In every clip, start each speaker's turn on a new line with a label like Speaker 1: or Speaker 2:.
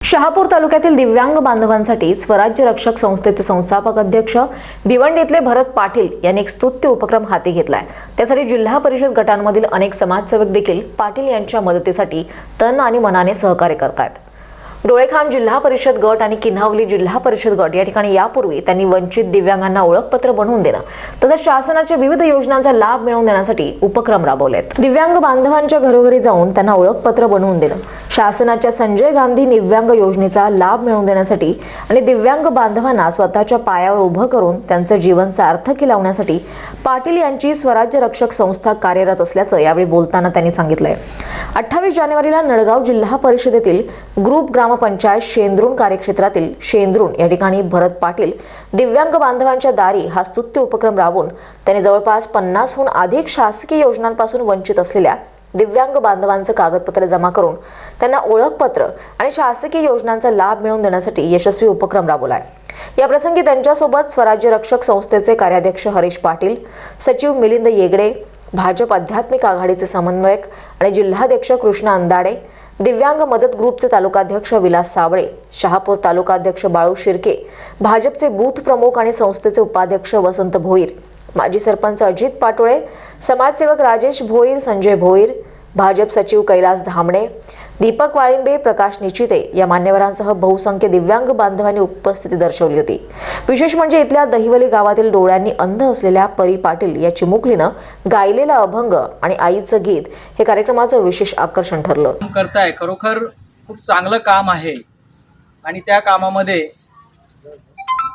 Speaker 1: शहापूर तालुक्यातील दिव्यांग बांधवांसाठी स्वराज्य रक्षक संस्थेचे संस्थापक अध्यक्ष भिवंडीतले भरत पाटील यांनी एक स्तुत्य उपक्रम हाती घेतलाय। त्यासाठी जिल्हा परिषद गटांमधील अनेक समाजसेवक देखील पाटील यांच्या मदतीसाठी तन आणि मनाने सहकार्य करतात। डोळेखाम जिल्हा परिषद गट आणि किन्हावली जिल्हा परिषद गट या ठिकाणी यापूर्वी त्यांनी वंचित दिव्यांगांना ओळखपत्र बनवून देणं तसंच शासनाच्या विविध योजनांचा लाभ मिळवून देण्यासाठी उपक्रम राबवलेत। दिव्यांग बांधवांच्या घरोघरी जाऊन त्यांना ओळखपत्र बनवून देणं, शासनाच्या संजय गांधी दिव्यांग योजनेचा लाभ मिळवून देण्यासाठी आणि दिव्यांग बांधवांना स्वतःच्या पायावर उभं करून त्यांचं जीवन सार्थकी लावण्यासाठी पाटील यांची स्वराज्य रक्षक संस्था कार्यरत असल्याचं यावेळी बोलताना त्यांनी सांगितलंय। 28 जानेवारीला नळगाव जिल्हा परिषदेतील ग्रुप ग्रामपंचायत शेंद्रुण कार्यक्षेत्रातील शेंद्रुण या ठिकाणी भरत पाटील दिव्यांग बांधवांच्या दारी हा स्तुत्य उपक्रम राबवून त्यांनी जवळपास 50हून अधिक शासकीय योजनांपासून वंचित असलेल्या दिव्यांग बांधवांचं कागदपत्र जमा करून त्यांना ओळखपत्र आणि शासकीय योजनांचा लाभ मिळवून देण्यासाठी यशस्वी उपक्रम राबवलाय। या प्रसंगी त्यांच्यासोबत स्वराज्य रक्षक संस्थेचे कार्याध्यक्ष हरीश पाटील, सचिव मिलिंद येगडे, भाजप आध्यात्मिक आघाडीचे समन्वयक आणि जिल्हाध्यक्ष कृष्णा अंदाडे, दिव्यांग मदत ग्रुपचे तालुकाध्यक्ष विलास साबळे, शहापूर तालुकाध्यक्ष बाळू शिर्के, भाजपचे बूथ प्रमुख आणि संस्थेचे उपाध्यक्ष वसंत भोईर, माजी सरपंच अजित पाटोळे, समाजसेवक राजेश भोईर, संजय भोईर, भाजप सचिव कैलास धामणे, दीपक वाळिंबे, प्रकाश निचिते या मान्यवरांसह बहुसंख्य दिव्यांग बांधवांनी उपस्थिती दर्शवली होती। विशेष म्हणजे इथल्या दहिवली गावातील डोळ्यांनी अंध असलेल्या परी पाटील या चिमुकलीनं गायलेला अभंग आणि आईचं गीत हे कार्यक्रमाचं विशेष आकर्षण ठरलं।
Speaker 2: करताय खरोखर खूप चांगलं काम आहे आणि त्या कामामध्ये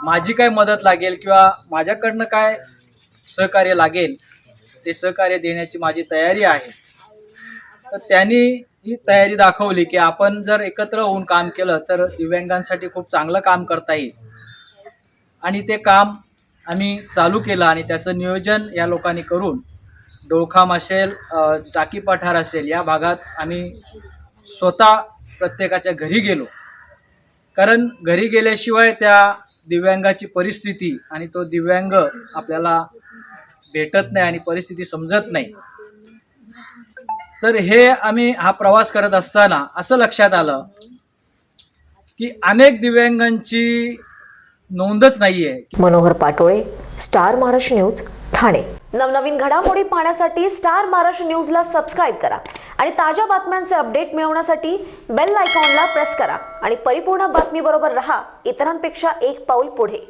Speaker 2: माझी काय मदत लागेल किंवा माझ्याकडनं काय सहकार्य लागेल ते सहकार्य देण्याची माझी तयारी आहे। तर त्यांनी ही तयारी दाखवली की आपण जर एकत्र होऊन काम केलं तर दिव्यांगांसाठी खूप चांगलं काम करता येईल आणि ते काम आम्ही चालू केलं आणि त्याचं नियोजन या लोकांनी करून डोळखाम असेल, टाकी पठार असेल या भागात आम्ही स्वतः प्रत्येकाच्या घरी गेलो, कारण घरी गेल्याशिवाय त्या दिव्यांगाची परिस्थिती आणि तो दिव्यांग आपल्याला भेटत नाही आणि परिस्थिती समजत नाही। तर हे आम्ही हा प्रवास करत असताना असं लक्षात आलं की अनेक दिव्यांगांची नोंदच नाहीये।
Speaker 1: Manohar Patole, star Maharashtra news, Thane. नवनवीन घडामोडी पाहण्यासाठी स्टार महाराष्ट्र न्यूजला सबस्क्राईब करा आणि ताज्या बातम्यांचे अपडेट मिळवण्यासाठी बेल आयकॉनला प्रेस करा आणि परिपूर्ण बातमीबरोबर रहा, इतरांपेक्षा एक पाऊल पुढे।